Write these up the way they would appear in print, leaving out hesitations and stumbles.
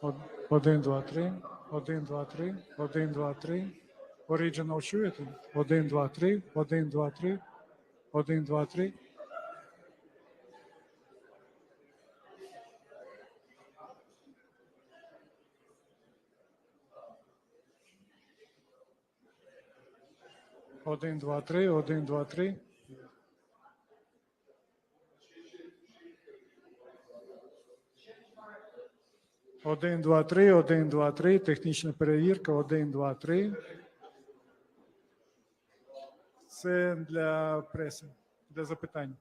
Один, два, три. Один, два, три. Один, два, три. Оригінал чуєте? Один, два, три. Один, два, три. Один, два, три. Один, два, три. Один, два, три. Один, два, три. Один, два, три. Технічна перевірка. Один, два, три. Це для преси, для запитань.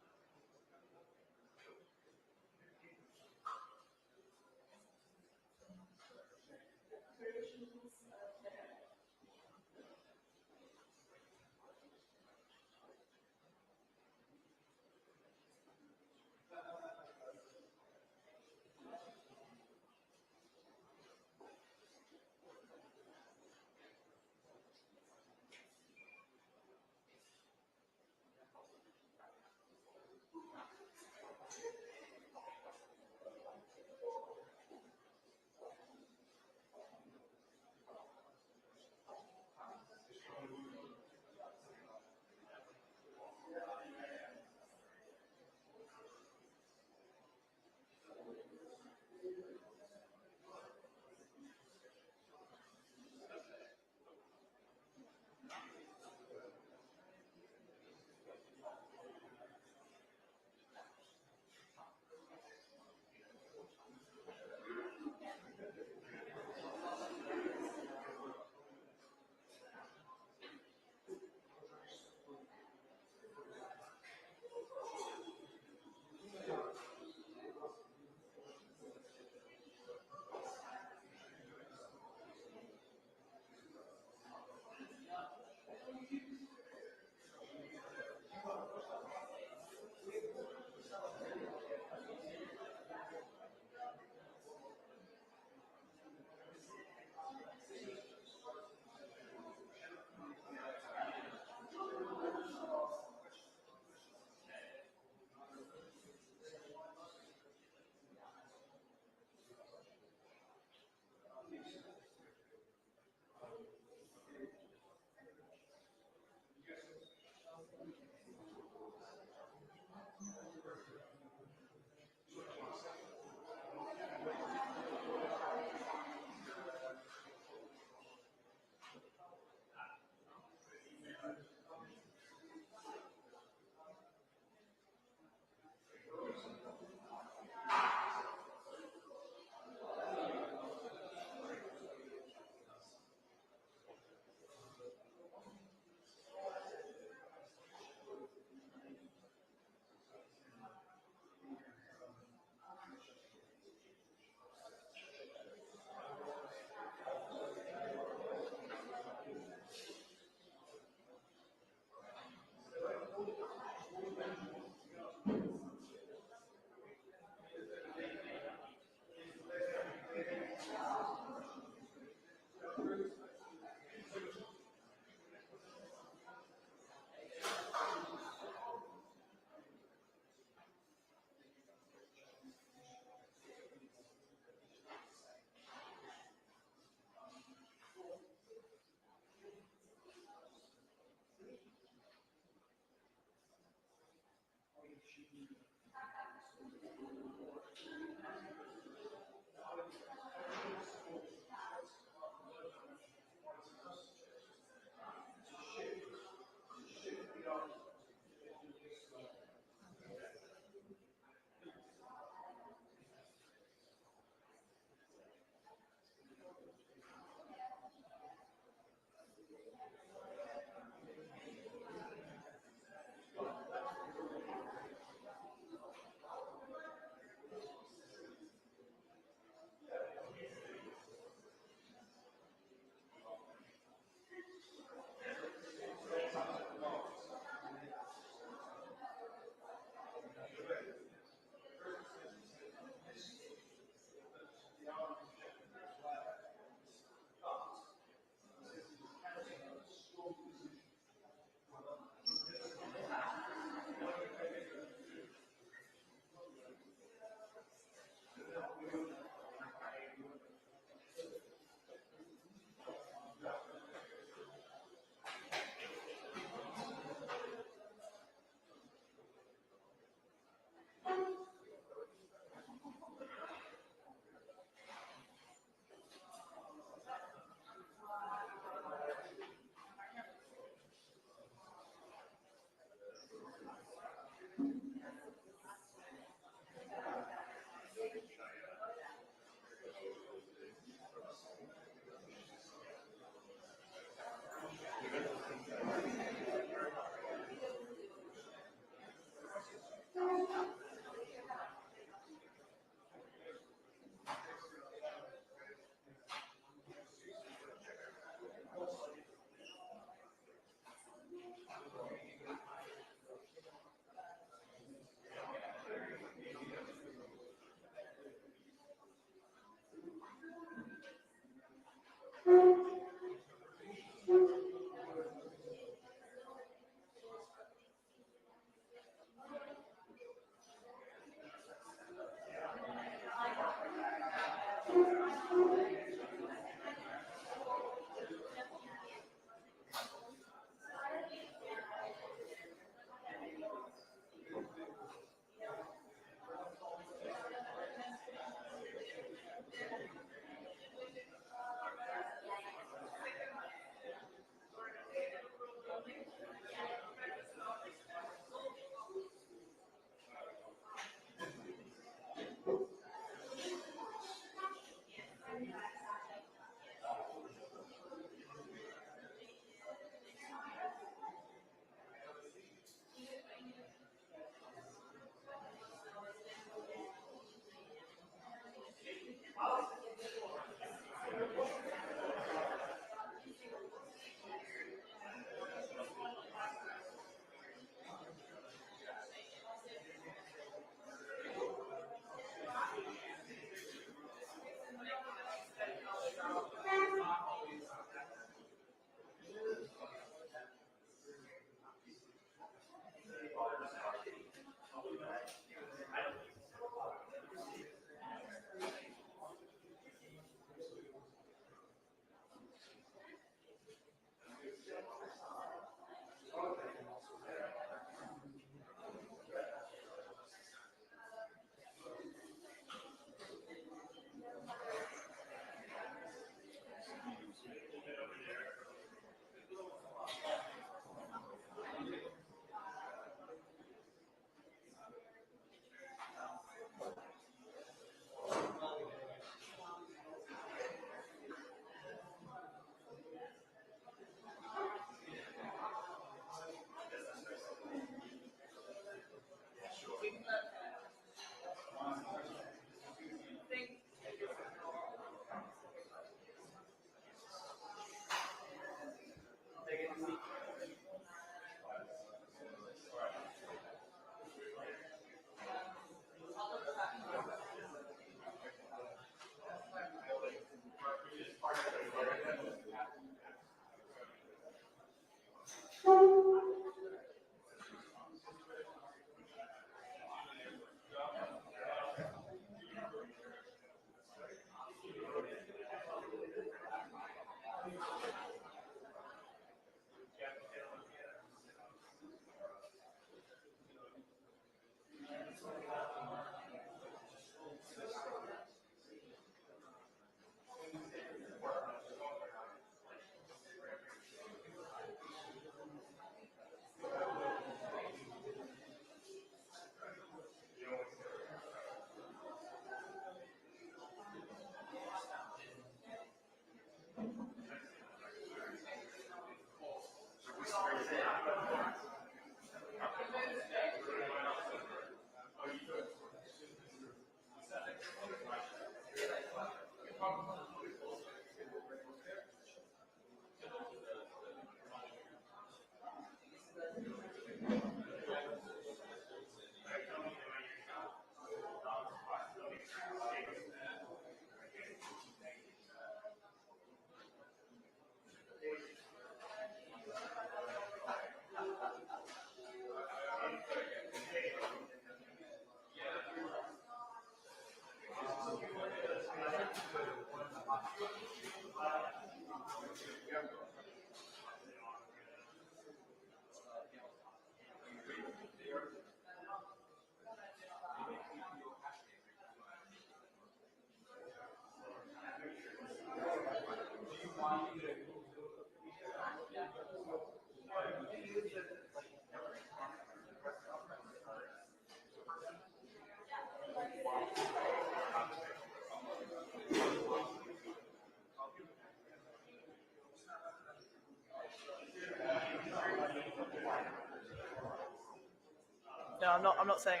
I'm not saying.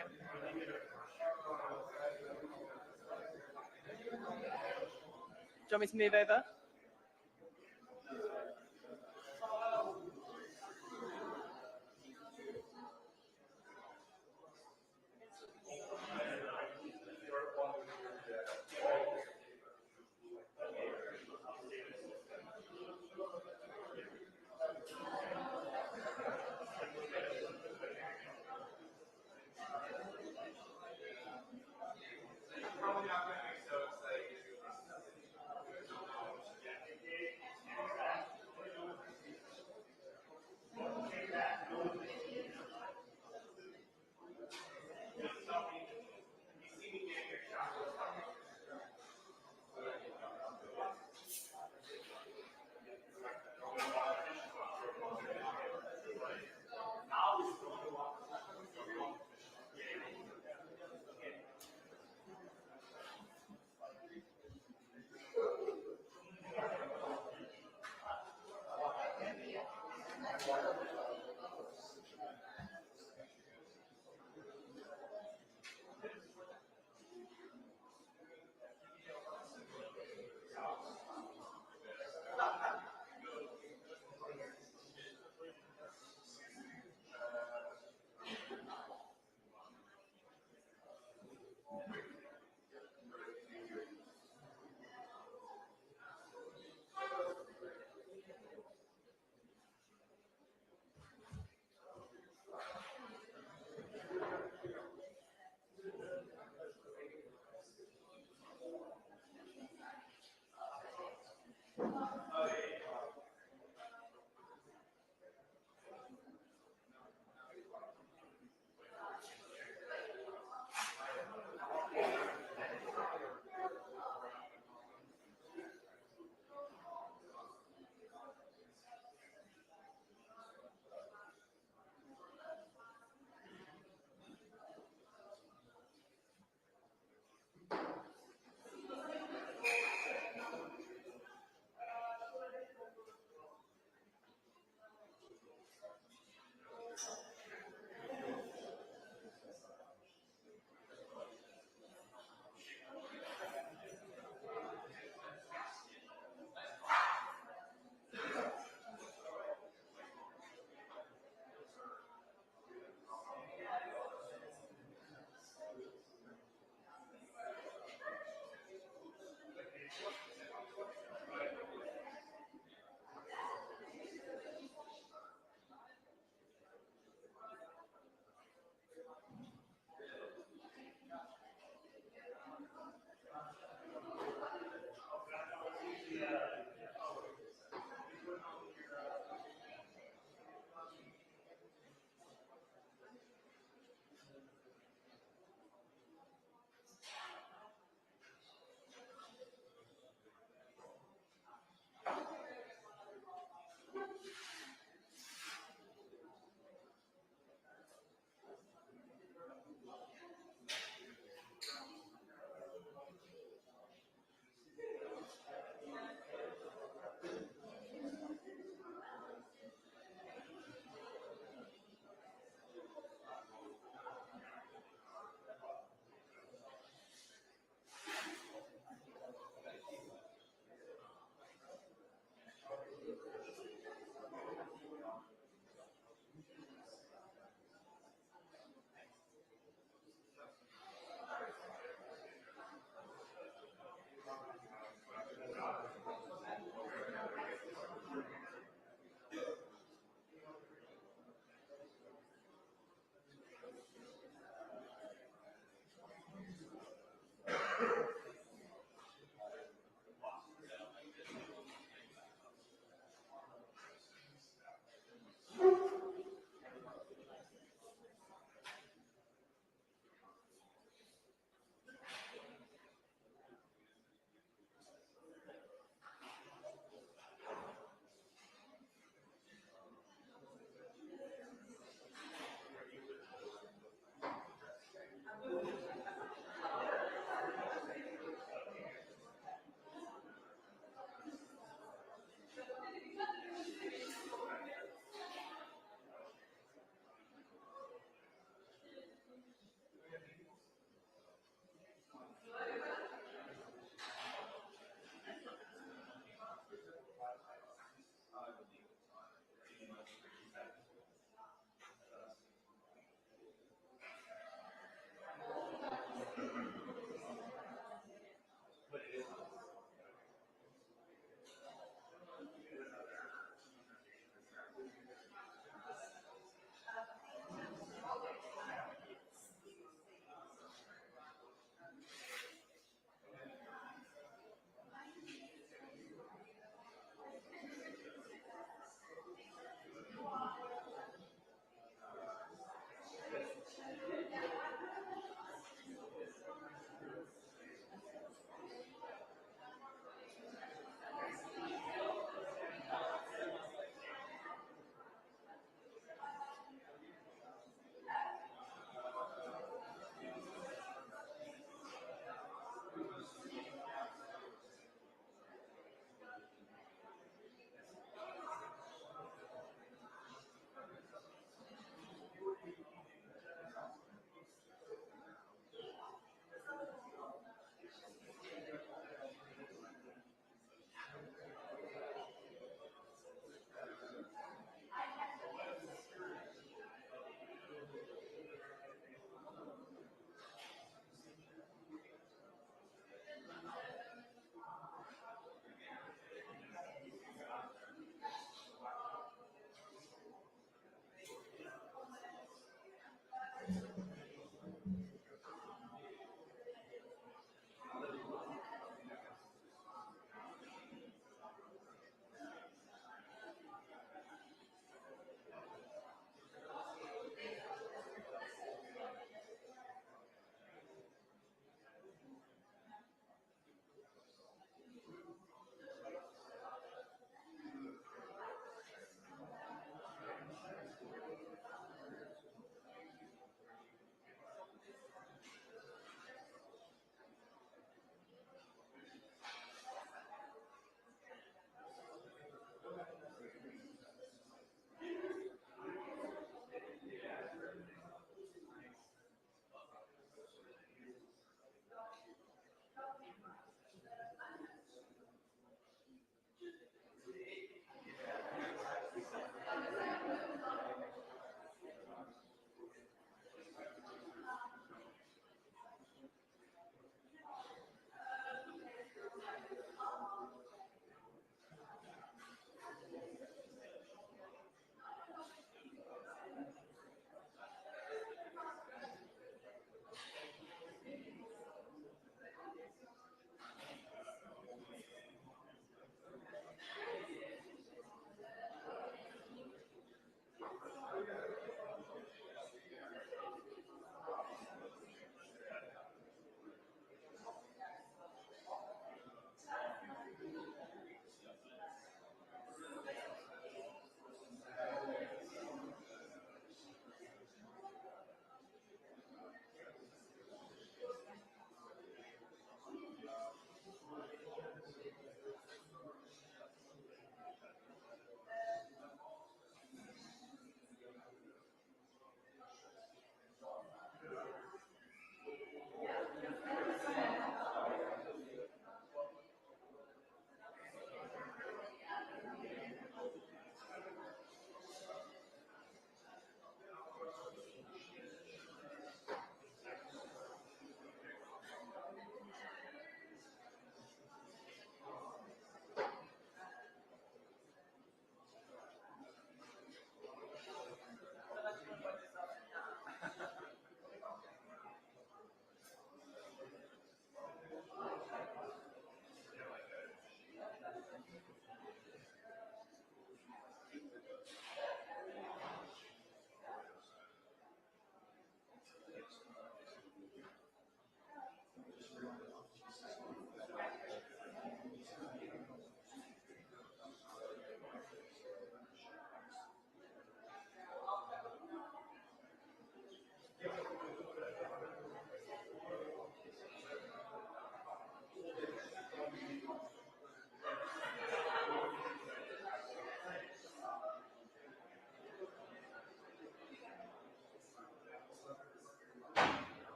Do you want me to move over?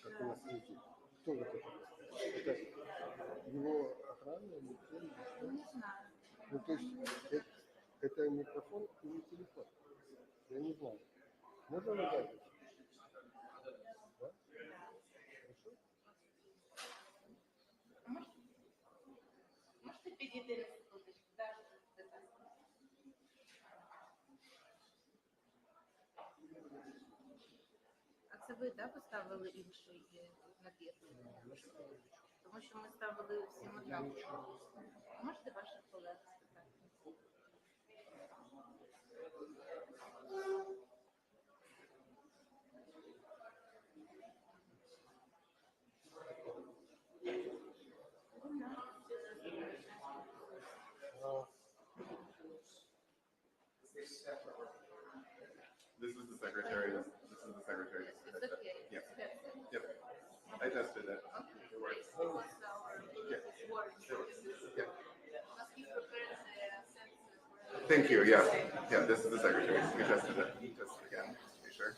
Как у нас люди. Кто вот это? Это его охрана, никто не знаю. Ну, то есть это микрофон или телефон? Я не знаю. Можно нажать? Да? Хорошо? Можете підійти на секундочку? Так, а це ви, так, поставили інший набір? Тому що ми ставили всім однаково. Можете ваших колег спитати? This is the secretary. This is the secretary. It's okay. Yep. Yep. I tested it. It works. Yeah. Yeah. Thank you. Yeah. Yeah. This is the secretary. We tested it. We tested it again. To be sure.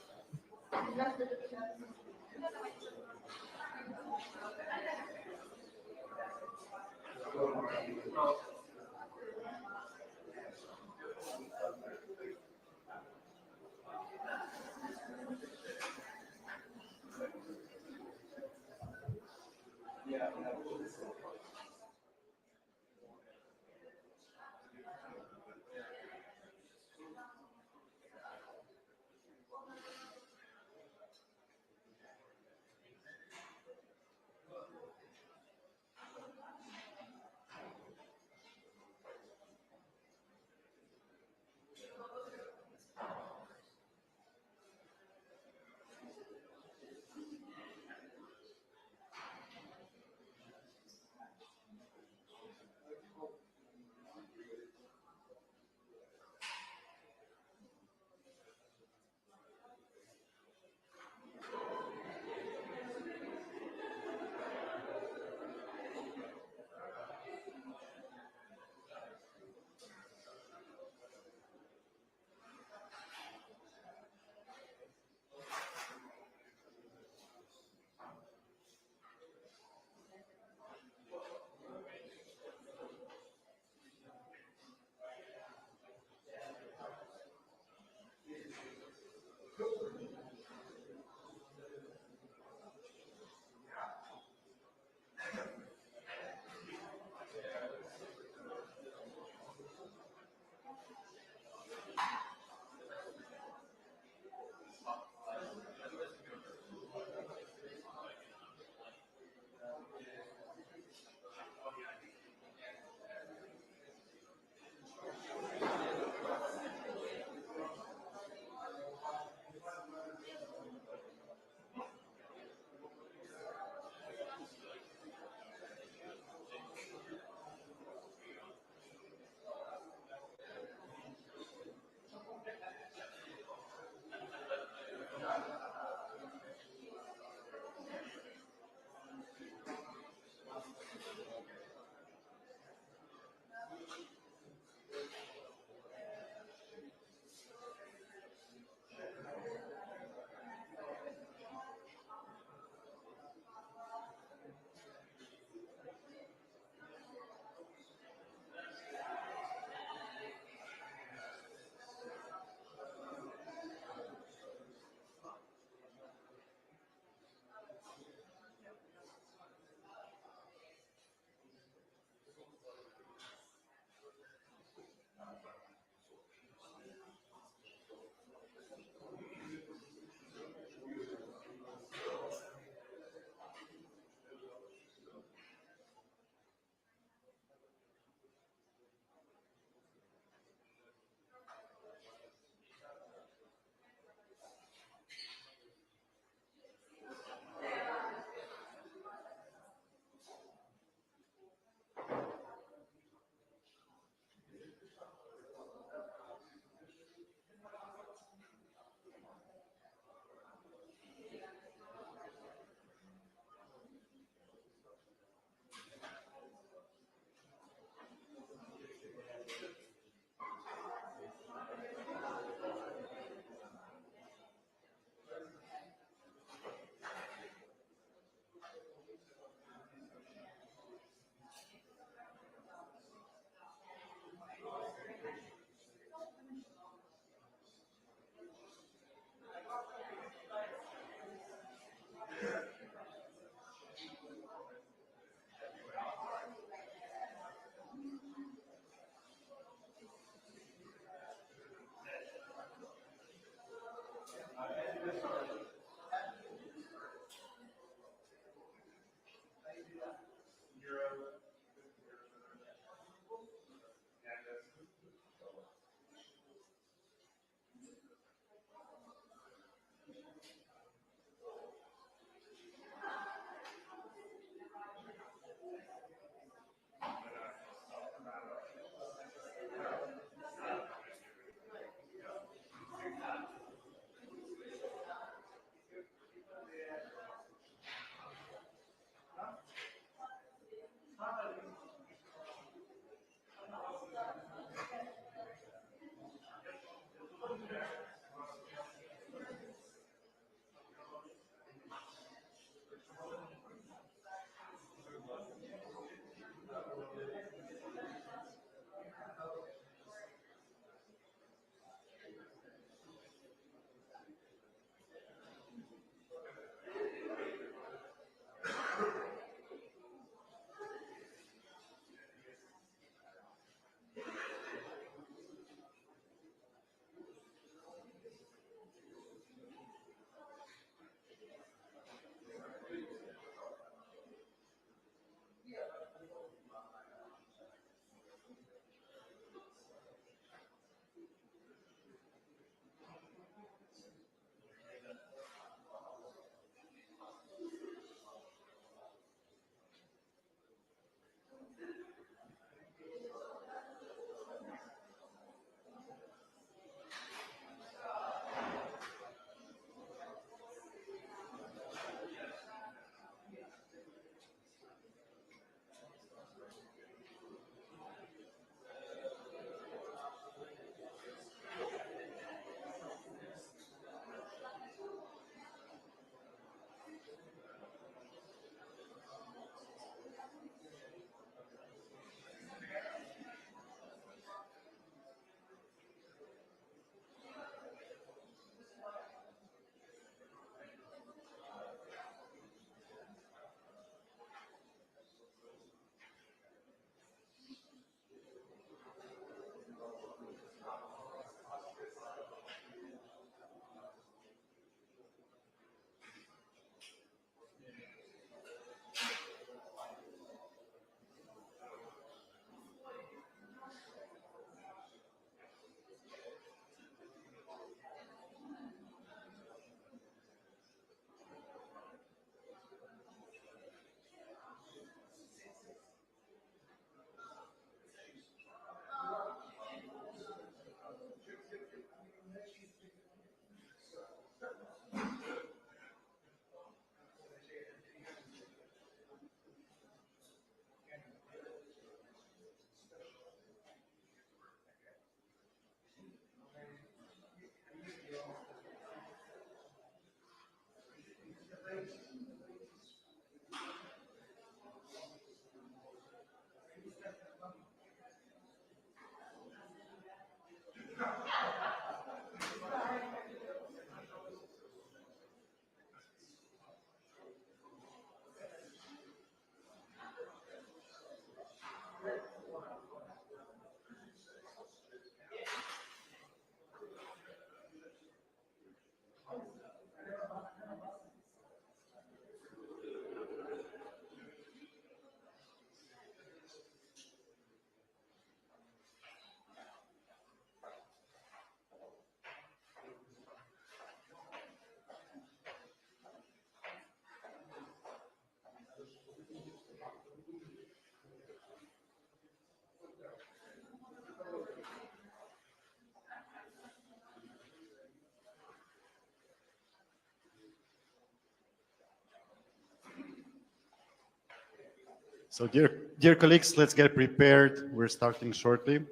So dear colleagues, let's get prepared. We're starting shortly.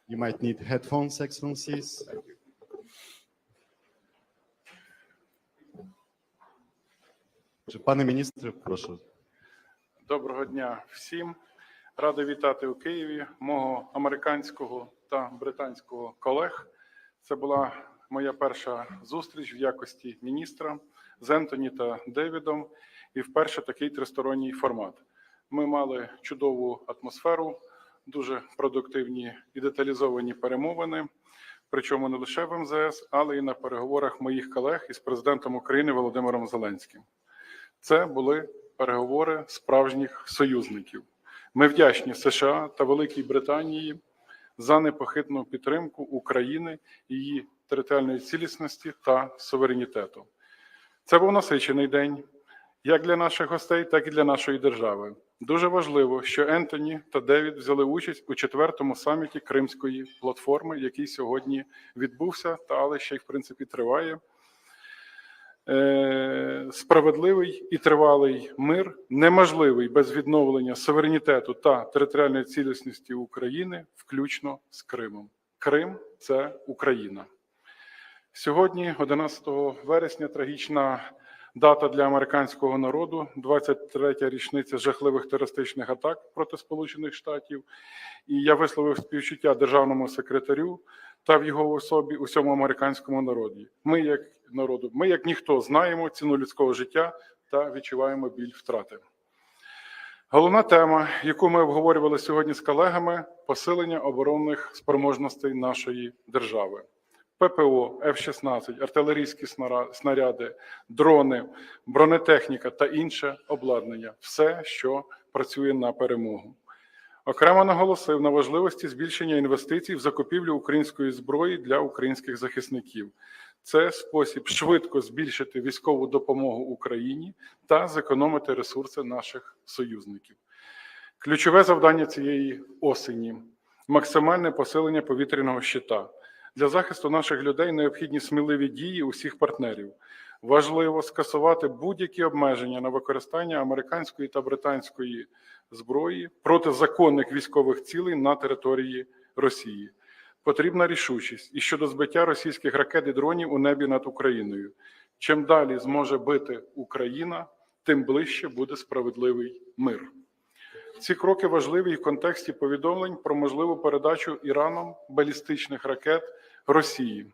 You might need headphones, Excellencies. Пане міністре, прошу. Доброго дня всім. Радий вітати у Києві мого американського та британського колег. Це була моя перша зустріч в якості міністра з Ентоні та Девідом і вперше такий тристоронній формат. Ми мали чудову атмосферу, дуже продуктивні і деталізовані перемовини, причому не лише в МЗС, але й на переговорах моїх колег із президентом України Володимиром Зеленським. Це були переговори справжніх союзників. Ми вдячні США та Великій Британії за непохитну підтримку України, її територіальної цілісності та суверенітету. Це був насичений день, як для наших гостей, так і для нашої держави. Дуже важливо, що Ентоні та Девід взяли участь у 4-му саміті Кримської платформи, який сьогодні відбувся, але ще й, в принципі, триває. Справедливий і тривалий мир неможливий без відновлення суверенітету та територіальної цілісності України, включно з Кримом. Крим – це Україна. Сьогодні, 11 вересня, трагічна дата для американського народу, 23-я річниця жахливих терористичних атак проти Сполучених Штатів. І я висловив співчуття державному секретарю та в його особі усьому американському народі. Ми, як ніхто, знаємо ціну людського життя та відчуваємо біль втрати. Головна тема, яку ми обговорювали сьогодні з колегами – посилення оборонних спроможностей нашої держави. ППО, F-16, артилерійські снаряди, дрони, бронетехніка та інше обладнання – все, що працює на перемогу. Окремо наголосив на важливості збільшення інвестицій в закупівлю української зброї для українських захисників. Це спосіб швидко збільшити військову допомогу Україні та зекономити ресурси наших союзників. Ключове завдання цієї осені – максимальне посилення повітряного щита. Для захисту наших людей необхідні сміливі дії усіх партнерів. Важливо скасувати будь-які обмеження на використання американської та британської зброї проти законних військових цілей на території Росії. Потрібна рішучість і щодо збиття російських ракет і дронів у небі над Україною. Чим далі зможе бити Україна, тим ближче буде справедливий мир. Ці кроки важливі в контексті повідомлень про можливу передачу Іраном балістичних ракет Росії.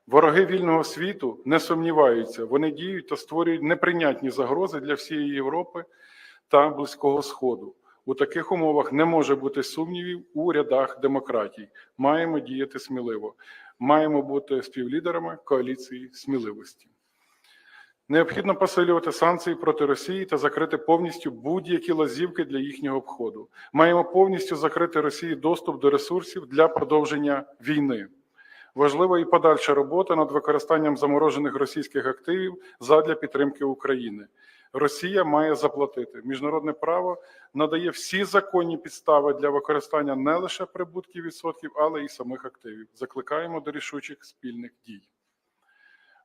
Вороги вільного світу не сумніваються, вони діють та створюють неприйнятні загрози для всієї Європи та Близького Сходу. У таких умовах не може бути сумнівів у рядах демократій. Маємо діяти сміливо. Маємо бути співлідерами коаліції сміливості. Необхідно посилювати санкції проти Росії та закрити повністю будь-які лазівки для їхнього обходу. Маємо повністю закрити Росії доступ до ресурсів для продовження війни. Важлива і подальша робота над використанням заморожених російських активів задля підтримки України. Росія має заплатити. Міжнародне право надає всі законні підстави для використання не лише прибутків відсотків, але й самих активів. Закликаємо до рішучих спільних дій.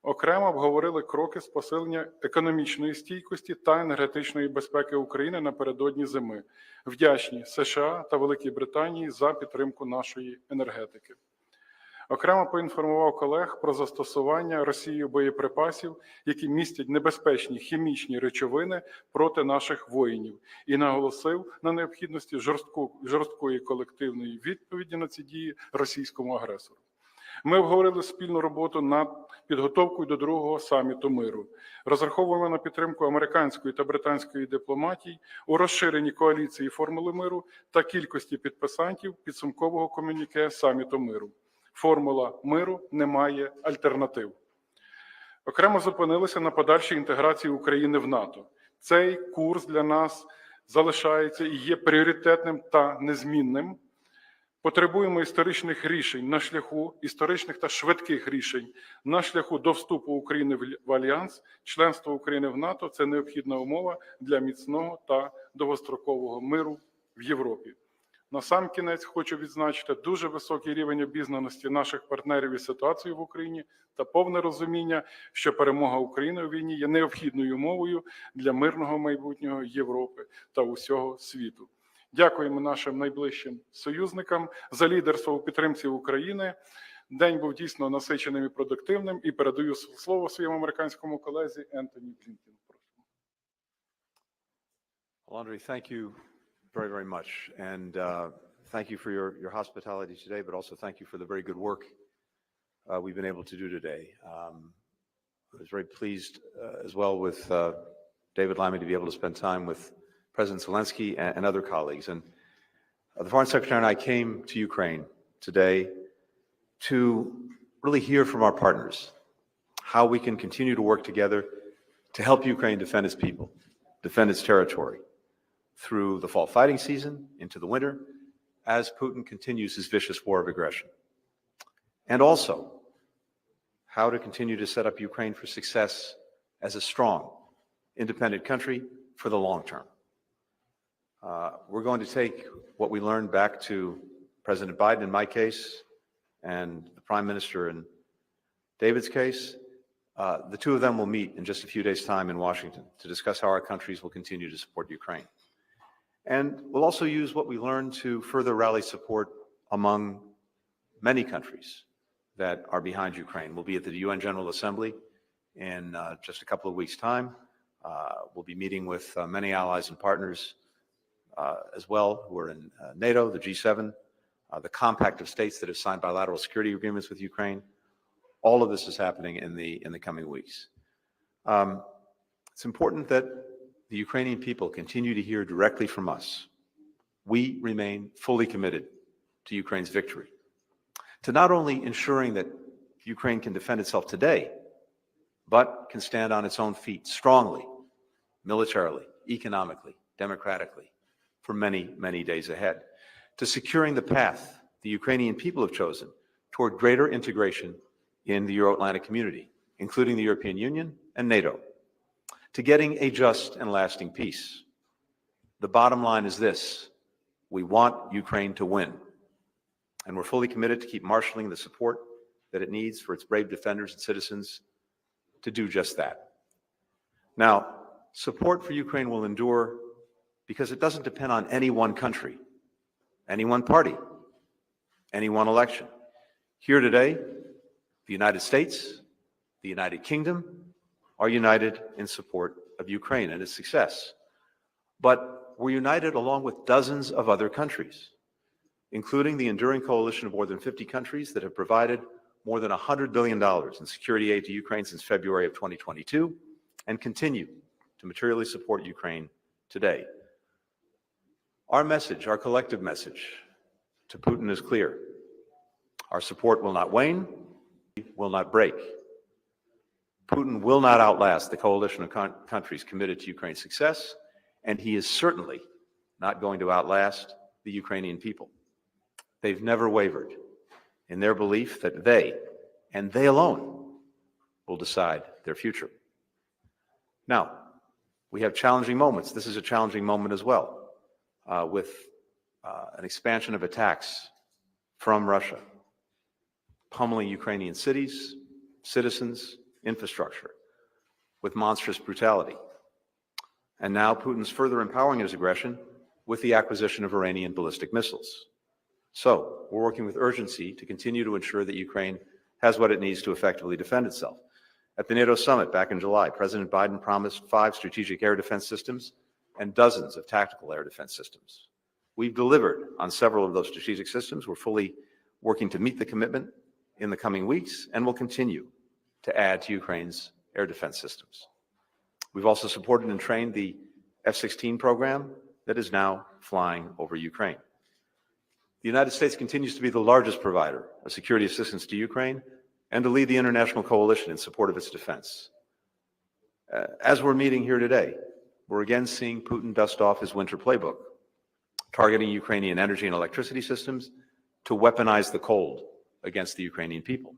Окремо обговорили кроки з посилення економічної стійкості та енергетичної безпеки України напередодні зими. Вдячні США та Великій Британії за підтримку нашої енергетики. Окремо поінформував колег про застосування Росією боєприпасів, які містять небезпечні хімічні речовини проти наших воїнів, і наголосив на необхідності жорсткої колективної відповіді на ці дії російському агресору. Ми обговорили спільну роботу над підготовкою до другого саміту миру. Розраховуємо на підтримку американської та британської дипломатій у розширенні коаліції формули миру та кількості підписантів підсумкового комюніке саміту миру. Формула миру не має альтернатив. Окремо зупинилися на подальшій інтеграції України в НАТО. Цей курс для нас залишається і є пріоритетним та незмінним. Потребуємо історичних рішень на шляху, історичних та швидких рішень на шляху до вступу України в Альянс. Членство України в НАТО – це необхідна умова для міцного та довгострокового миру в Європі. Насамкінець хочу відзначити дуже високий рівень обізнаності наших партнерів із ситуацією в Україні та повне розуміння, що перемога України у війні є необхідною умовою для мирного майбутнього Європи та усього світу. Дякуємо нашим найближчим союзникам за лідерство у підтримці України. День був дійсно насиченим і продуктивним. І передаю слово своєму американському колезі Ентоні Блінкен. Well, Andrii, thank you very, very much. And thank you for your hospitality today, but also thank you for the very good work we've been able to do today. I was very pleased as well with David Lammy to be able to spend time with President Zelensky and other colleagues. And the Foreign Secretary and I came to Ukraine today to really hear from our partners how we can continue to work together to help Ukraine defend its people, defend its territory through the fall fighting season into the winter as Putin continues his vicious war of aggression. And also how to continue to set up Ukraine for success as a strong, independent country for the long term. We're going to take what we learned back to President Biden in my case and the Prime Minister in David's case. The two of them will meet in just a few days' time in Washington to discuss how our countries will continue to support Ukraine. And we'll also use what we learned to further rally support among many countries that are behind Ukraine. We'll be at the UN General Assembly in just a couple of weeks' time. We'll be meeting with many allies and partners as well who are in NATO, the G7, the compact of states that have signed bilateral security agreements with Ukraine. All of this is happening in the coming weeks. It's important that the Ukrainian people continue to hear directly from us. We remain fully committed to Ukraine's victory, to not only ensuring that Ukraine can defend itself today, but can stand on its own feet strongly, militarily, economically, democratically, for many, many days ahead, to securing the path the Ukrainian people have chosen toward greater integration in the Euro-Atlantic community, including the European Union and NATO, to getting a just and lasting peace. The bottom line is this: we want Ukraine to win, and we're fully committed to keep marshaling the support that it needs for its brave defenders and citizens to do just that. Now, support for Ukraine will endure because it doesn't depend on any one country, any one party, any one election. Here today, the United States, the United Kingdom are united in support of Ukraine and its success. But we're united along with dozens of other countries, including the enduring coalition of more than 50 countries that have provided more than $100 billion in security aid to Ukraine since February of 2022 and continue to materially support Ukraine today. Our message, our collective message to Putin is clear. Our support will not wane, will not break. Putin will not outlast the coalition of countries committed to Ukraine's success, and he is certainly not going to outlast the Ukrainian people. They've never wavered in their belief that they, and they alone, will decide their future. Now, we have challenging moments. This is a challenging moment as well, with an expansion of attacks from Russia, pummeling Ukrainian cities, citizens, infrastructure with monstrous brutality. And now Putin's further empowering his aggression with the acquisition of Iranian ballistic missiles. So we're working with urgency to continue to ensure that Ukraine has what it needs to effectively defend itself. At the NATO summit back in July, President Biden promised 5 strategic air defense systems and dozens of tactical air defense systems. We've delivered on several of those strategic systems. We're fully working to meet the commitment in the coming weeks, and will continue to add to Ukraine's air defense systems. We've also supported and trained the F-16 program that is now flying over Ukraine. The United States continues to be the largest provider of security assistance to Ukraine and to lead the international coalition in support of its defense. As we're meeting here today, we're again seeing Putin dust off his winter playbook, targeting Ukrainian energy and electricity systems to weaponize the cold against the Ukrainian people.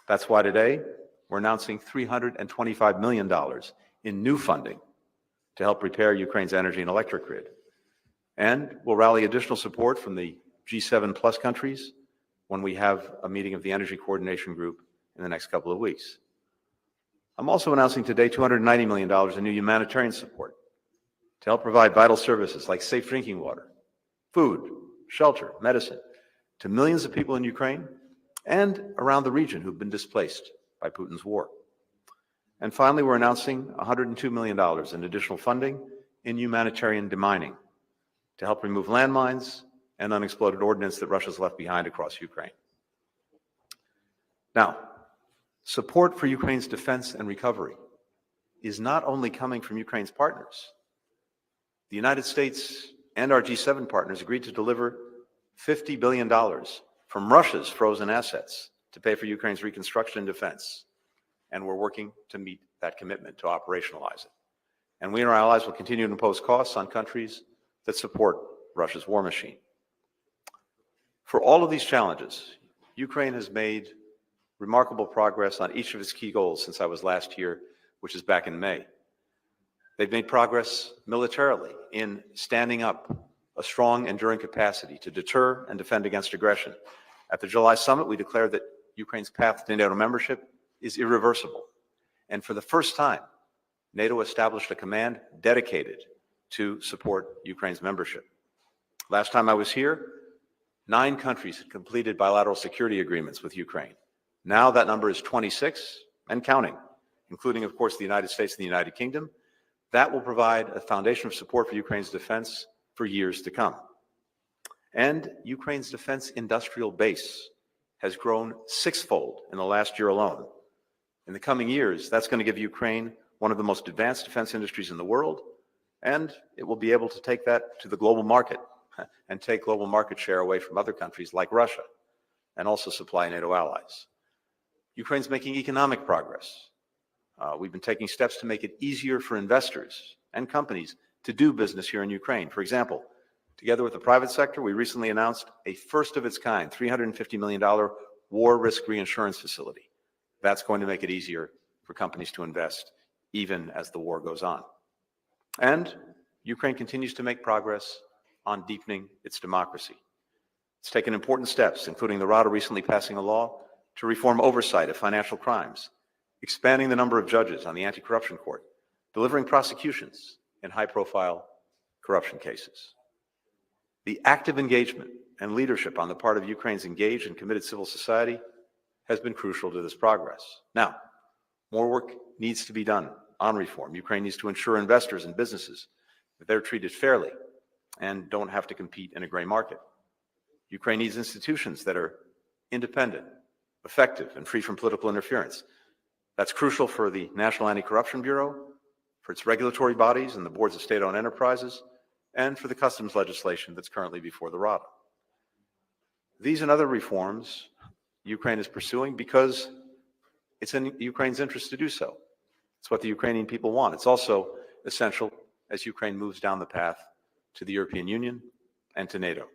That's why today we're announcing $325 million in new funding to help repair Ukraine's energy and electric grid, And we'll rally additional support from the G7 plus countries when we have a meeting of the Energy Coordination Group in the next couple of weeks. I'm also announcing today $290 million in new humanitarian support to help provide vital services like safe drinking water, food, shelter, medicine to millions of people in Ukraine and around the region who've been displaced by Putin's war. And finally, we're announcing $102 million in additional funding in humanitarian demining to help remove landmines and unexploded ordnance that Russia's left behind across Ukraine. Now, support for Ukraine's defense and recovery is not only coming from Ukraine's partners. The United States and our G7 partners agreed to deliver $50 billion from Russia's frozen assets to pay for Ukraine's reconstruction and defense. And we're working to meet that commitment, to operationalize it. And we and our allies will continue to impose costs on countries that support Russia's war machine. For all of these challenges, Ukraine has made remarkable progress on each of its key goals since I was last here, which is back in May. They've made progress militarily in standing up a strong, enduring capacity to deter and defend against aggression. At the July summit, we declared that Ukraine's path to NATO membership is irreversible. And for the first time, NATO established a command dedicated to support Ukraine's membership. Last time I was here, 9 countries had completed bilateral security agreements with Ukraine. Now that number is 26 and counting, including, of course, the United States and the United Kingdom. That will provide a foundation of support for Ukraine's defense for years to come. And Ukraine's defense industrial base has grown 6-fold in the last year alone. In the coming years, that's going to give Ukraine one of the most advanced defense industries in the world, and it will be able to take that to the global market and take global market share away from other countries like Russia, and also supply NATO allies. Ukraine's making economic progress. We've been taking steps to make it easier for investors and companies to do business here in Ukraine. For example, together with the private sector, we recently announced a first-of-its-kind $350 million war risk reinsurance facility. That's going to make it easier for companies to invest, even as the war goes on. And Ukraine continues to make progress on deepening its democracy. It's taken important steps, including the Rada recently passing a law to reform oversight of financial crimes, expanding the number of judges on the anti-corruption court, delivering prosecutions in high-profile corruption cases. The active engagement and leadership on the part of Ukraine's engaged and committed civil society has been crucial to this progress. Now, more work needs to be done on reform. Ukraine needs to ensure investors and businesses that they're treated fairly and don't have to compete in a gray market. Ukraine needs institutions that are independent, effective, and free from political interference. That's crucial for the National Anti-Corruption Bureau, for its regulatory bodies and the boards of state-owned enterprises, and for the customs legislation that's currently before the Rada. These and other reforms Ukraine is pursuing because it's in Ukraine's interest to do so. It's what the Ukrainian people want. It's also essential as Ukraine moves down the path to the European Union and to NATO.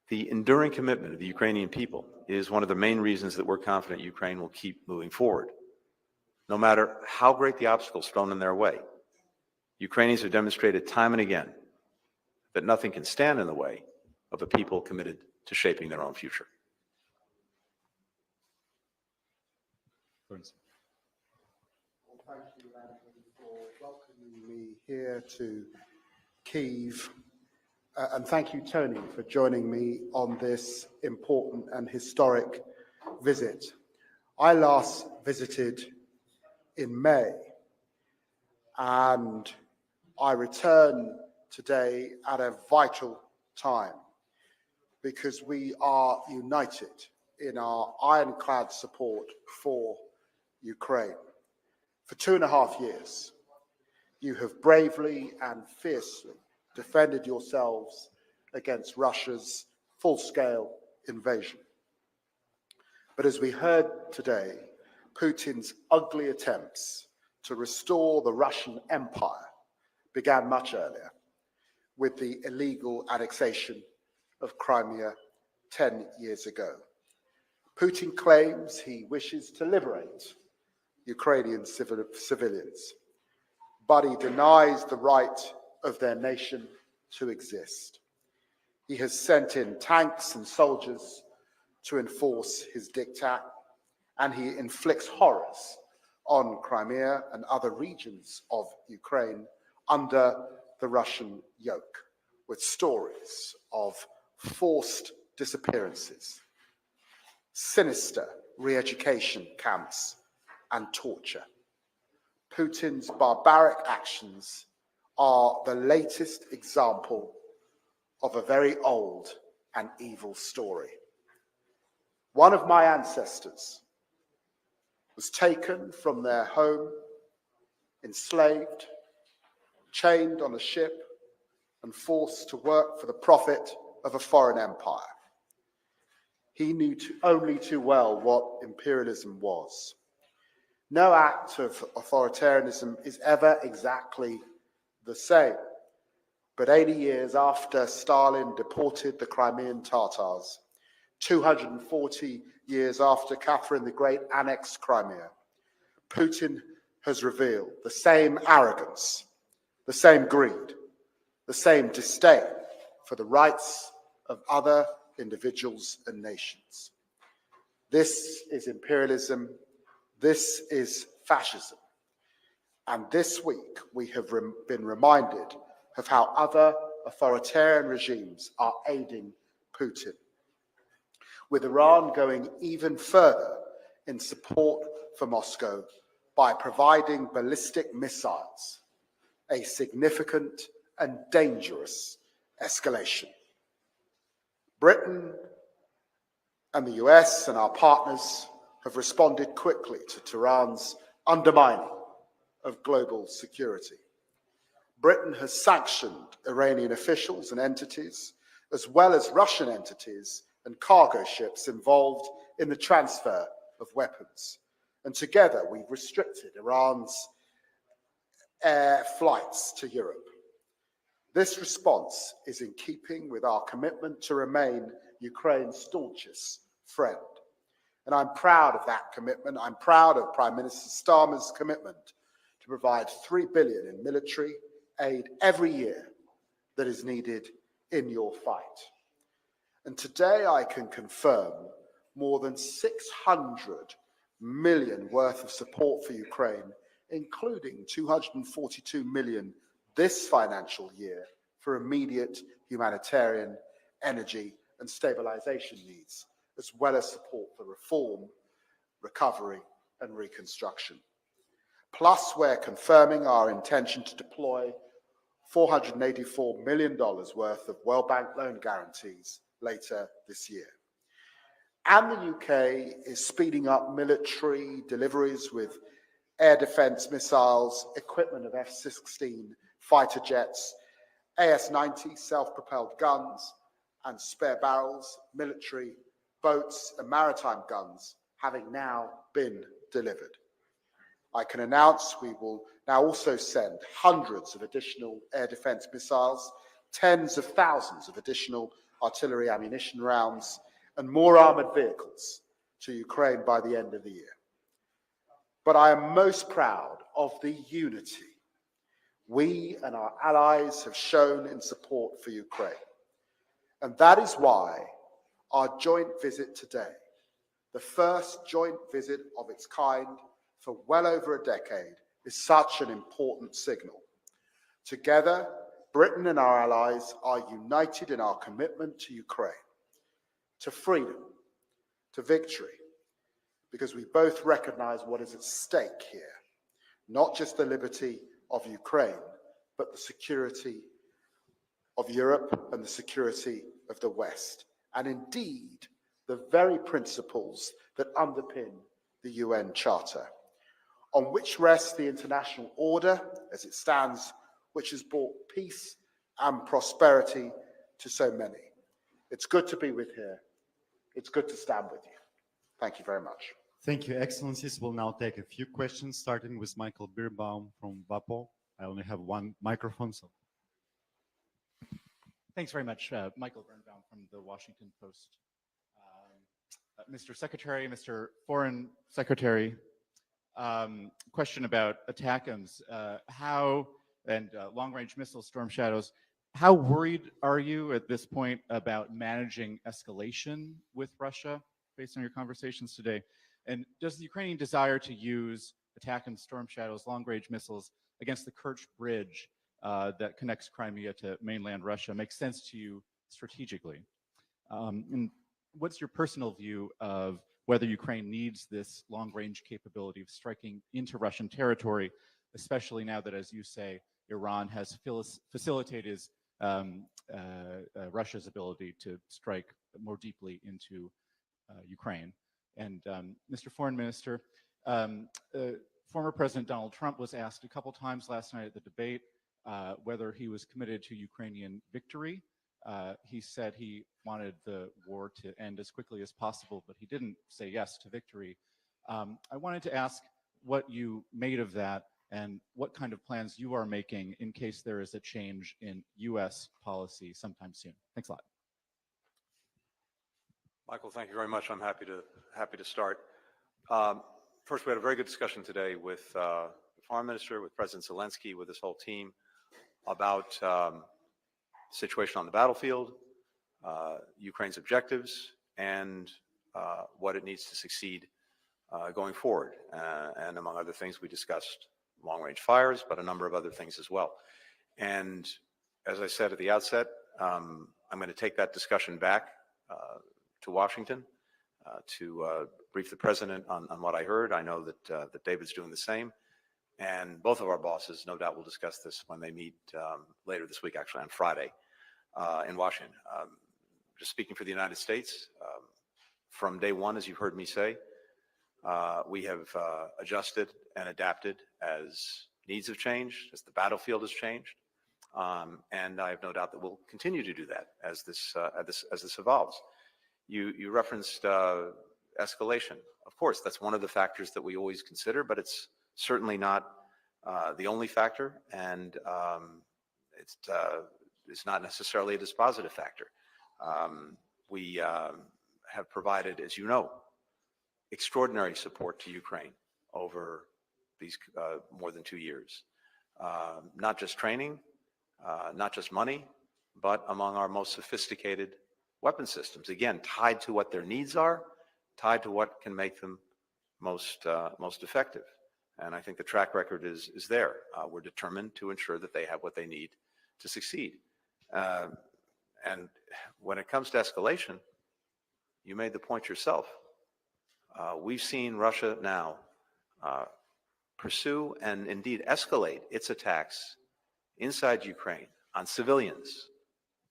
The enduring commitment of the Ukrainian people is one of the main reasons that we're confident Ukraine will keep moving forward. No matter how great the obstacles thrown in their way, Ukrainians have demonstrated time and again that nothing can stand in the way of a people committed to shaping their own future. Thank you, Lammy, for welcoming me here to Kyiv. And thank you, Tony, for joining me on this important and historic visit. I last visited in May, and I return today at a vital time because we are united in our ironclad support for Ukraine. For 2.5 years, you have bravely and fiercely defended yourselves against Russia's full-scale invasion. But as we heard today, Putin's ugly attempts to restore the Russian Empire began much earlier with the illegal annexation of Crimea 10 years ago. Putin claims he wishes to liberate Ukrainian civilians, but he denies the right of their nation to exist. He has sent in tanks and soldiers to enforce his diktat, and he inflicts horrors on Crimea and other regions of Ukraine under the Russian yoke, with stories of forced disappearances, sinister re-education camps, and torture. Putin's barbaric actions are the latest example of a very old and evil story. One of my ancestors was taken from their home, enslaved, chained on a ship, and forced to work for the profit of a foreign empire. He knew only too well what imperialism was. No act of authoritarianism is ever exactly the same. But 80 years after Stalin deported the Crimean Tatars, 240 years after Catherine the Great annexed Crimea, Putin has revealed the same arrogance, the same greed, the same disdain for the rights of other individuals and nations. This is imperialism. This is fascism. And this week we have been reminded of how other authoritarian regimes are aiding Putin, with Iran going even further in support for Moscow by providing ballistic missiles, a significant and dangerous escalation. Britain and the US and our partners have responded quickly to Tehran's undermining of global security. Britain has sanctioned Iranian officials and entities, as well as Russian entities and cargo ships involved in the transfer of weapons. And together we've restricted Iran's air flights to Europe. This response is in keeping with our commitment to remain Ukraine's staunchest friend. And I'm proud of that commitment. I'm proud of Prime Minister Starmer's commitment to provide $3 billion in military aid every year that is needed in your fight. And today I can confirm more than 600 million worth of support for Ukraine, including 242 million this financial year for immediate humanitarian, energy and stabilization needs, as well as support for reform, recovery and reconstruction. Plus, we're confirming our intention to deploy $484 million worth of World Bank loan guarantees later this year. And the UK is speeding up military deliveries with air defense missiles, equipment of F-16 fighter jets, AS-90 self-propelled guns, and spare barrels, military boats, and maritime guns having now been delivered. I can announce we will now also send hundreds of additional air defense missiles, tens of thousands of additional artillery ammunition rounds, and more armored vehicles to Ukraine by the end of the year. But I am most proud of the unity we and our allies have shown in support for Ukraine. And that is why our joint visit today, the first joint visit of its kind for well over a decade, is such an important signal. Together, Britain and our allies are united in our commitment to Ukraine, to freedom, to victory, because we both recognize what is at stake here, not just the liberty of Ukraine, but the security of Europe and the security of the West, and indeed the very principles that underpin the UN Charter, on which rests the international order as it stands, which has brought peace and prosperity to so many. It's good to be with here. It's good to stand with you. Thank you very much. Thank you, Excellencies. We'll now take a few questions, starting with Michael Birbaum from WAPO. I only have one microphone, so. Thanks very much. Michael Birnbaum from the Washington Post. Mr. Secretary, Mr. Foreign Secretary, question about ATACMS. How, and long-range missile Storm Shadows, how worried are you at this point about managing escalation with Russia based on your conversations today? And does the Ukrainian desire to use attack and Storm Shadow's long-range missiles against the Kerch Bridge that connects Crimea to mainland Russia make sense to you strategically? And what's your personal view of whether Ukraine needs this long-range capability of striking into Russian territory, especially now that, as you say, Iran has facilitated Russia's ability to strike more deeply into Ukraine? And Mr. Foreign Minister, former President Donald Trump was asked a couple times last night at the debate whether he was committed to Ukrainian victory. He said he wanted the war to end as quickly as possible, but he didn't say yes to victory. I wanted to ask what you made of that and what kind of plans you are making in case there is a change in U.S. policy sometime soon. Thanks a lot. Michael, thank you very much. I'm happy to start. First, we had a very good discussion today with the Foreign Minister, with President Zelensky, with this whole team about the situation on the battlefield, Ukraine's objectives, and what it needs to succeed going forward. And among other things, we discussed long-range fires, but a number of other things as well. And as I said at the outset, I'm going to take that discussion back to Washington to brief the president on what I heard. I know that David's doing the same. And both of our bosses, no doubt, will discuss this when they meet later this week, actually on Friday in Washington. Just speaking for the United States, from day one, as you've heard me say, we have adjusted and adapted as needs have changed, as the battlefield has changed. And I have no doubt that we'll continue to do that as this evolves. You referenced escalation. Of course, that's one of the factors that we always consider, but it's certainly not the only factor, and it's not necessarily a dispositive factor. We have provided, as you know, extraordinary support to Ukraine over these more than 2 years. Not just training, not just money, but among our most sophisticated weapon systems, again, tied to what their needs are, tied to what can make them most effective. And I think the track record is there. We're determined to ensure that they have what they need to succeed. And when it comes to escalation, you made the point yourself. We've seen Russia now pursue and indeed escalate its attacks inside Ukraine on civilians,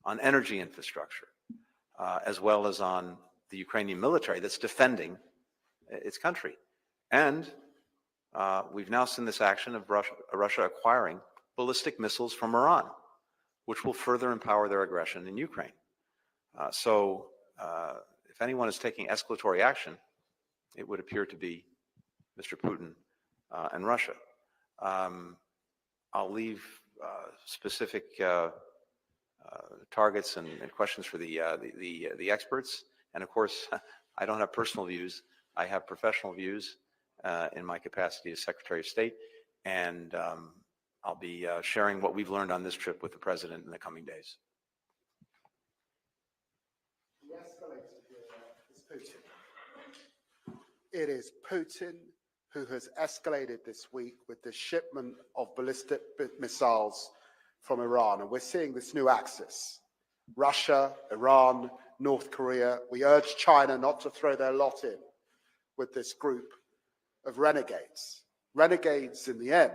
on energy infrastructure, as well as on the Ukrainian military that's defending its country. And we've now seen this action of Russia acquiring ballistic missiles from Iran, which will further empower their aggression in Ukraine. So if anyone is taking escalatory action, it would appear to be Mr. Putin and Russia. I'll leave specific targets and questions for the experts. And of course, I don't have personal views. I have professional views in my capacity as Secretary of State. And I'll be sharing what we've learned on this trip with the President in the coming days. The escalator here is Putin. It is Putin who has escalated this week with the shipment of ballistic missiles from Iran. And we're seeing this new axis. Russia, Iran, North Korea. We urge China not to throw their lot in with this group of renegades. Renegades, in the end,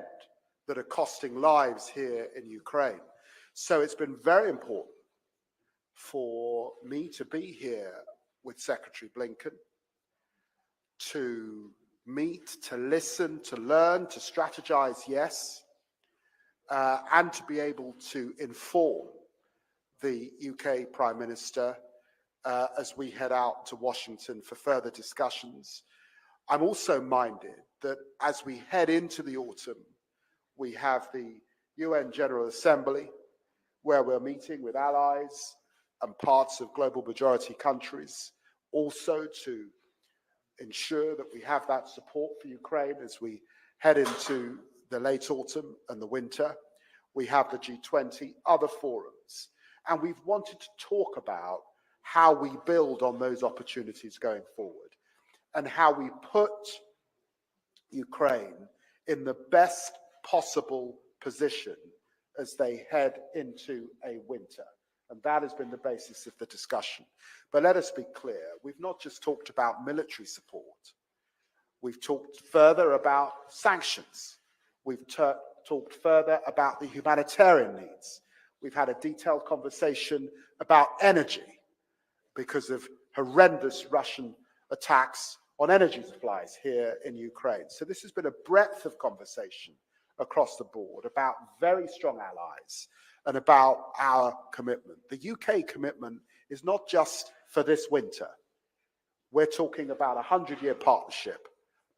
that are costing lives here in Ukraine. So it's been very important for me to be here with Secretary Blinken, to meet, to listen, to learn, to strategize, yes, and to be able to inform the UK Prime Minister as we head out to Washington for further discussions. I'm also minded that as we head into the autumn, we have the UN General Assembly, where we're meeting with allies and parts of global majority countries, also to ensure that we have that support for Ukraine as we head into the late autumn and the winter. we have the G20, other forums, and we've wanted to talk about how we build on those opportunities going forward and how we put Ukraine in the best possible position as they head into a winter. And that has been the basis of the discussion. But let us be clear, we've not just talked about military support. We've talked further about sanctions. We've talked further about the humanitarian needs. We've had a detailed conversation about energy because of horrendous Russian attacks on energy supplies here in Ukraine. So this has been a breadth of conversation across the board about very strong allies and about our commitment. The UK commitment is not just for this winter. We're talking about a 100-year partnership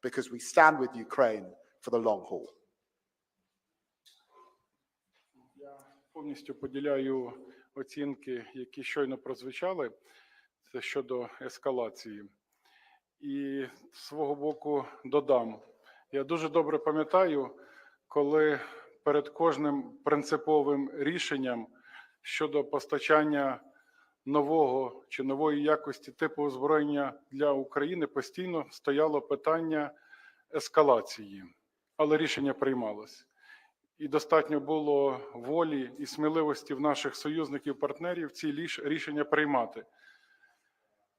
because we stand with Ukraine for the long haul. Я повністю поділяю оцінки, які щойно прозвучали, це щодо ескалації. І з свого боку додам. Я дуже добре пам'ятаю, коли перед кожним принциповим рішенням щодо постачання нового чи нової якості типу озброєння для України постійно стояло питання ескалації, але рішення приймалось. І достатньо було волі і сміливості в наших союзників-партнерів ці рішення приймати.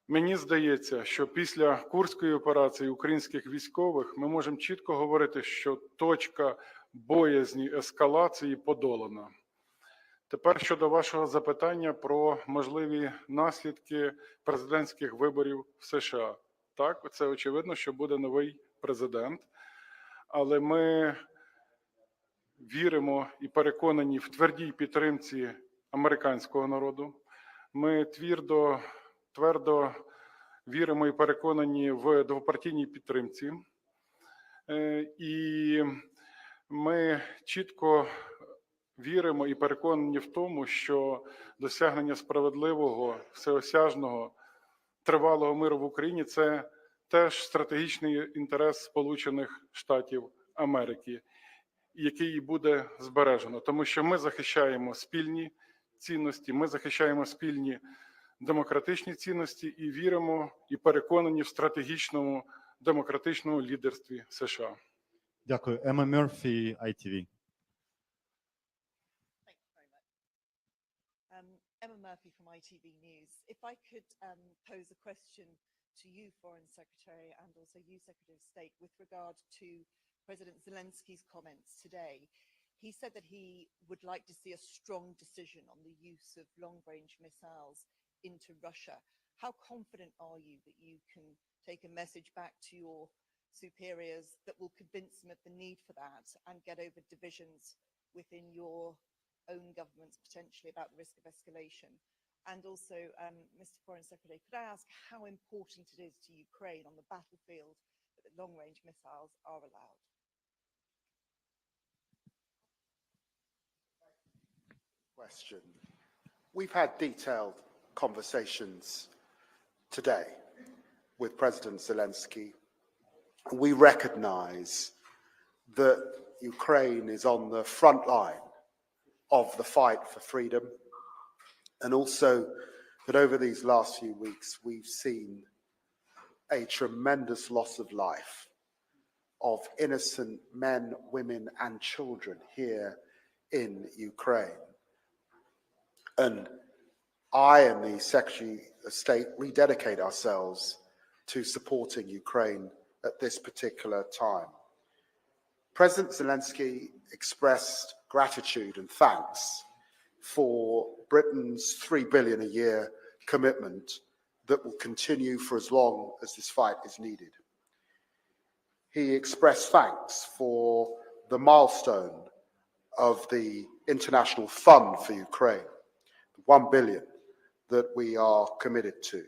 Мені здається, що після Курської операції українських військових ми можемо чітко говорити, що точка боязні ескалації подолана. Тепер щодо вашого запитання про можливі наслідки президентських виборів в США. Так, це очевидно, що буде новий президент, але ми віримо і переконані в твердій підтримці американського народу. Ми твердо віримо і переконані в двопартійній підтримці. І ми чітко віримо і переконані в тому, що досягнення справедливого, всеосяжного, тривалого миру в Україні – це теж стратегічний інтерес Сполучених Штатів Америки, який буде збережено. Тому що ми захищаємо спільні цінності, ми захищаємо спільні демократичні цінності і віримо і переконані в стратегічному демократичному лідерстві США. Дякую. Emma Murphy, ITV. Emma Murphy from ITV News. If I could pose a question to you, Foreign Secretary, and also you, Secretary of State, with regard to President Zelensky's comments today. He said that he would like to see a strong decision on the use of long-range missiles into Russia. How confident are you that you can take a message back to your superiors that will convince them of the need for that and get over divisions within your own governments potentially about the risk of escalation? And also, Mr. Foreign Secretary, could I ask how important it is to Ukraine on the battlefield that the long-range missiles are allowed? Question. We've had detailed conversations today with President Zelensky. We recognize that Ukraine is on the front line of the fight for freedom, and also that over these last few weeks we've seen a tremendous loss of life of innocent men, women and children here in Ukraine. And I and the Secretary of State rededicate ourselves to supporting Ukraine at this particular time. President Zelensky expressed gratitude and thanks for Britain's $3 billion a year commitment that will continue for as long as this fight is needed. He expressed thanks for the milestone of the International Fund for Ukraine, $1 billion that we are committed to.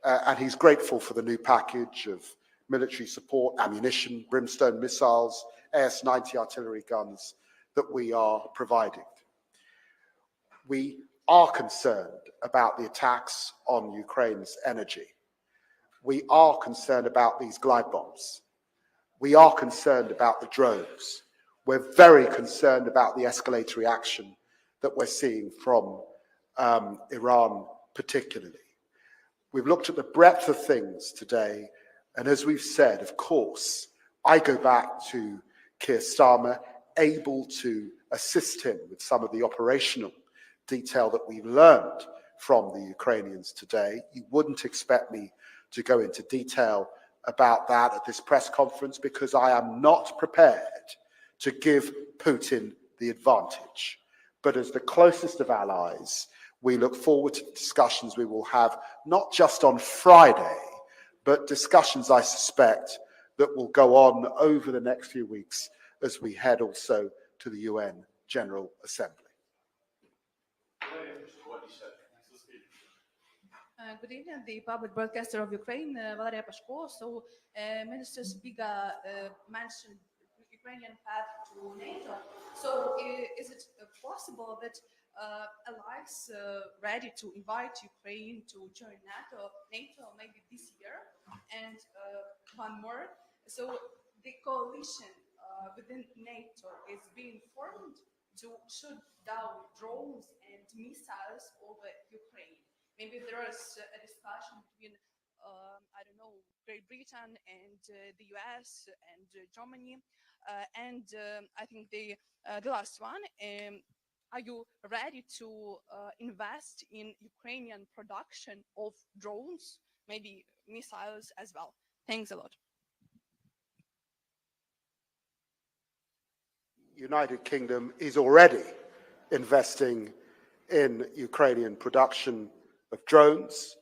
And he's grateful for the new package of military support, ammunition, brimstone missiles, AS-90 artillery guns that we are providing. We are concerned about the attacks on Ukraine's energy. We are concerned about these glide bombs. We are concerned about the drones. We're very concerned about the escalatory action that we're seeing from Iran particularly. We've looked at the breadth of things today, and as we've said, of course, I go back to Keir Starmer, able to assist him with some of the operational detail that we've learned from the Ukrainians today. You wouldn't expect me to go into detail about that at this press conference because I am not prepared to give Putin the advantage. But as the closest of allies, we look forward to the discussions we will have, not just on Friday, but discussions, I suspect, that will go on over the next few weeks as we head also to the UN General Assembly. Good evening, the public broadcaster of Ukraine, Valeria Pashko. So, Minister Sybiha mentioned Ukrainian path to NATO. So, is it possible that allies ready to invite Ukraine to join NATO maybe this year? And one more. So, the coalition within NATO is being formed to shoot down drones and missiles over Ukraine. Maybe there is a discussion between, I don't know, Great Britain and the US and Germany. And I think the last one, are you ready to invest in Ukrainian production of drones, maybe missiles as well? Thanks a lot. United Kingdom is already investing in Ukrainian production of drones.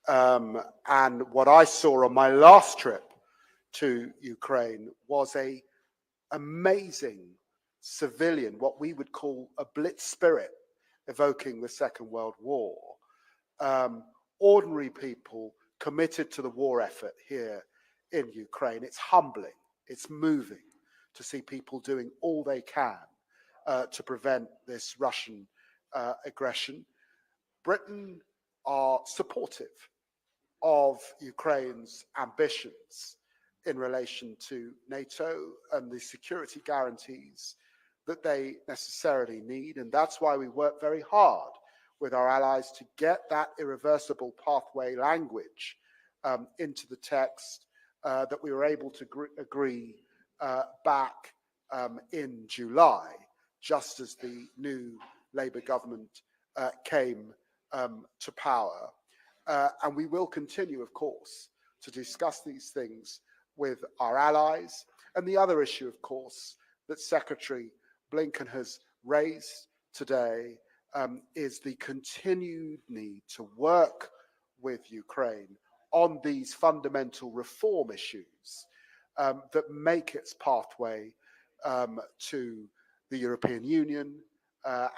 And what I saw on my last trip to Ukraine was an amazing civilian, what we would call a blitz spirit, evoking the Second World War. Ordinary people committed to the war effort here in Ukraine. It's humbling, it's moving to see people doing all they can to prevent this Russian aggression. Britain are supportive of Ukraine's ambitions in relation to NATO and the security guarantees that they necessarily need. And that's why we work very hard with our allies to get that irreversible pathway language into the text that we were able to agree back in July, just as the new Labour government came to power. And we will continue, of course, to discuss these things with our allies. And the other issue, of course, that Secretary Blinken has raised today is the continued need to work with Ukraine on these fundamental reform issues that make its pathway to the European Union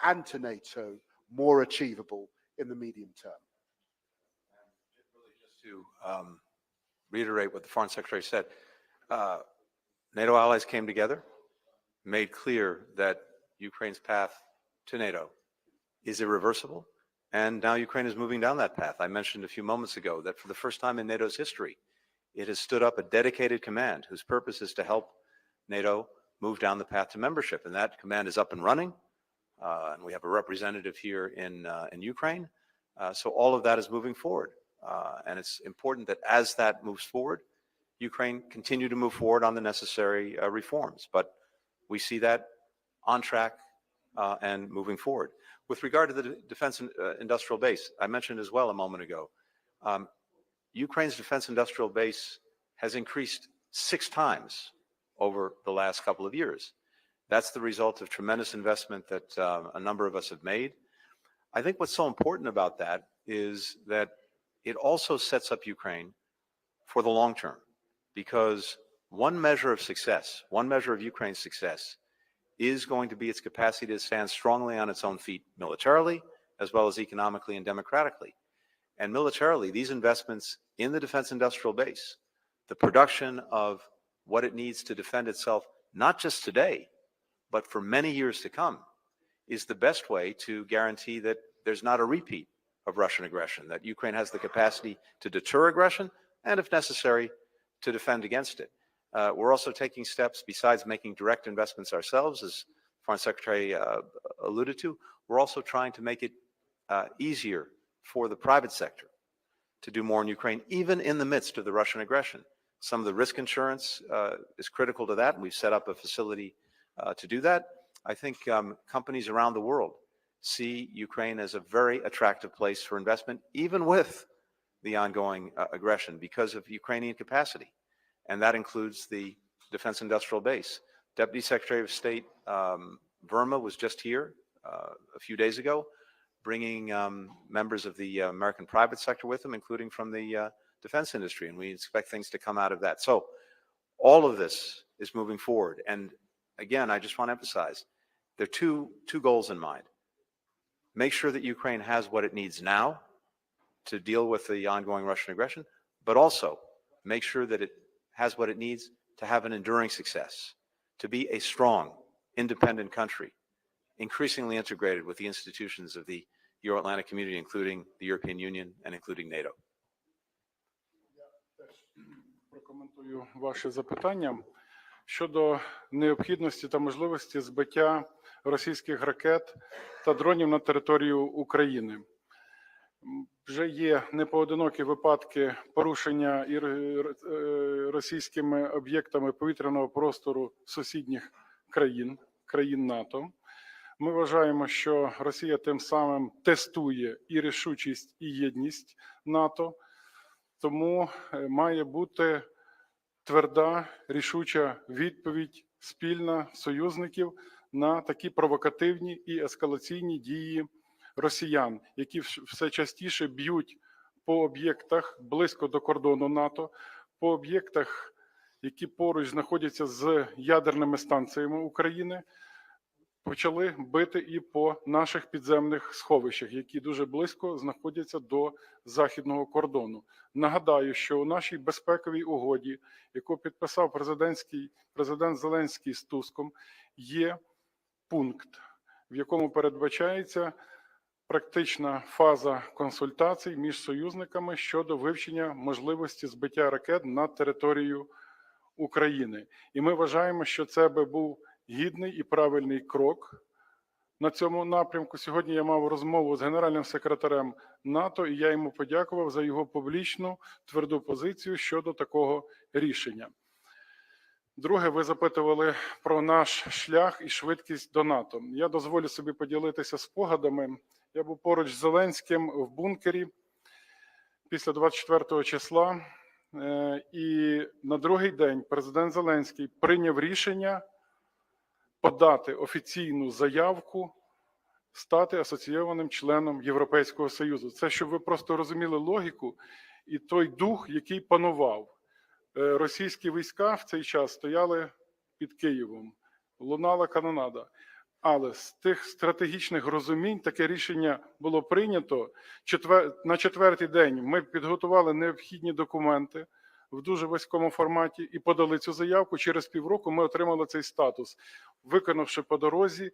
and to NATO more achievable in the medium term. Just to reiterate what the Foreign Secretary said, NATO allies came together, made clear that Ukraine's path to NATO is irreversible, and now Ukraine is moving down that path. I mentioned a few moments ago that for the first time in NATO's history, it has stood up a dedicated command whose purpose is to help NATO move down the path to membership, and that command is up and running, and we have a representative here in Ukraine. So all of that is moving forward, and it's important that as that moves forward, Ukraine continue to move forward on the necessary reforms. But we see that on track and moving forward. With regard to the defense industrial base, I mentioned as well a moment ago, Ukraine's defense industrial base has increased 6 times over the last couple of years. That's the result of tremendous investment that a number of us have made. I think what's so important about that is that it also sets up Ukraine for the long term, because one measure of success, one measure of Ukraine's success is going to be its capacity to stand strongly on its own feet militarily, as well as economically and democratically. And militarily, these investments in the defense industrial base, the production of what it needs to defend itself, not just today, but for many years to come, is the best way to guarantee that there's not a repeat of Russian aggression, that Ukraine has the capacity to deter aggression and, if necessary, to defend against it. We're also taking steps, besides making direct investments ourselves, as Foreign Secretary alluded to, we're also trying to make it easier for the private sector to do more in Ukraine, even in the midst of the Russian aggression. Some of the risk insurance is critical to that, and we've set up a facility to do that. I think companies around the world see Ukraine as a very attractive place for investment, even with the ongoing aggression, because of Ukrainian capacity. And that includes the Defense Industrial Base. Deputy Secretary of State Verma was just here a few days ago, bringing members of the American private sector with them, including from the defense industry, and we expect things to come out of that. So all of this is moving forward. And again, I just want to emphasize, there are two goals in mind. Make sure that Ukraine has what it needs now to deal with the ongoing Russian aggression, but also make sure that it has what it needs to have an enduring success, to be a strong, independent country, increasingly integrated with the institutions of the Euro-Atlantic community, including the European Union and including NATO. Я теж прокоментую ваше запитання щодо необхідності та можливості збиття російських ракет та дронів на територію України. Вже є непоодинокі випадки порушення російськими об'єктами повітряного простору сусідніх країн НАТО. Ми вважаємо, що Росія тим самим тестує і рішучість, і єдність НАТО, тому має бути тверда, рішуча відповідь спільна союзників на такі провокативні і ескалаційні дії росіян, які все частіше б'ють по об'єктах близько до кордону НАТО, по об'єктах, які поруч знаходяться з ядерними станціями України, почали бити і по наших підземних сховищах, які дуже близько знаходяться до західного кордону. Нагадаю, що у нашій безпековій угоді, яку підписав президент Зеленський з Туском, є пункт, в якому передбачається практична фаза консультацій між союзниками щодо вивчення можливості збиття ракет на територію України. І ми вважаємо, що це би був гідний і правильний крок на цьому напрямку. Сьогодні я мав розмову з генеральним секретарем НАТО, і я йому подякував за його публічну тверду позицію щодо такого рішення. Друге, ви запитували про наш шлях і швидкість до НАТО. Я дозволю собі поділитися спогадами. Я був поруч з Зеленським в бункері після 24 числа, і на другий день президент Зеленський прийняв рішення подати офіційну заявку стати асоційованим членом Європейського Союзу. Це, щоб ви просто розуміли логіку і той дух, який панував. Російські війська в цей час стояли під Києвом, лунала канонада. Але з тих стратегічних розумінь таке рішення було прийнято. На четвертий день ми підготували необхідні документи в дуже вузькому форматі і подали цю заявку. Через півроку ми отримали цей статус, виконавши по дорозі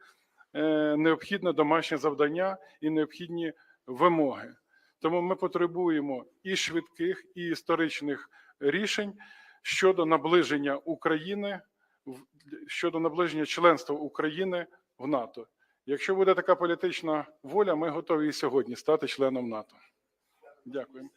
необхідне домашнє завдання і необхідні вимоги. Тому ми потребуємо і швидких, і історичних рішень щодо наближення України, щодо наближення членства України в НАТО. Якщо буде така політична воля, ми готові і сьогодні стати членом НАТО. Дякую.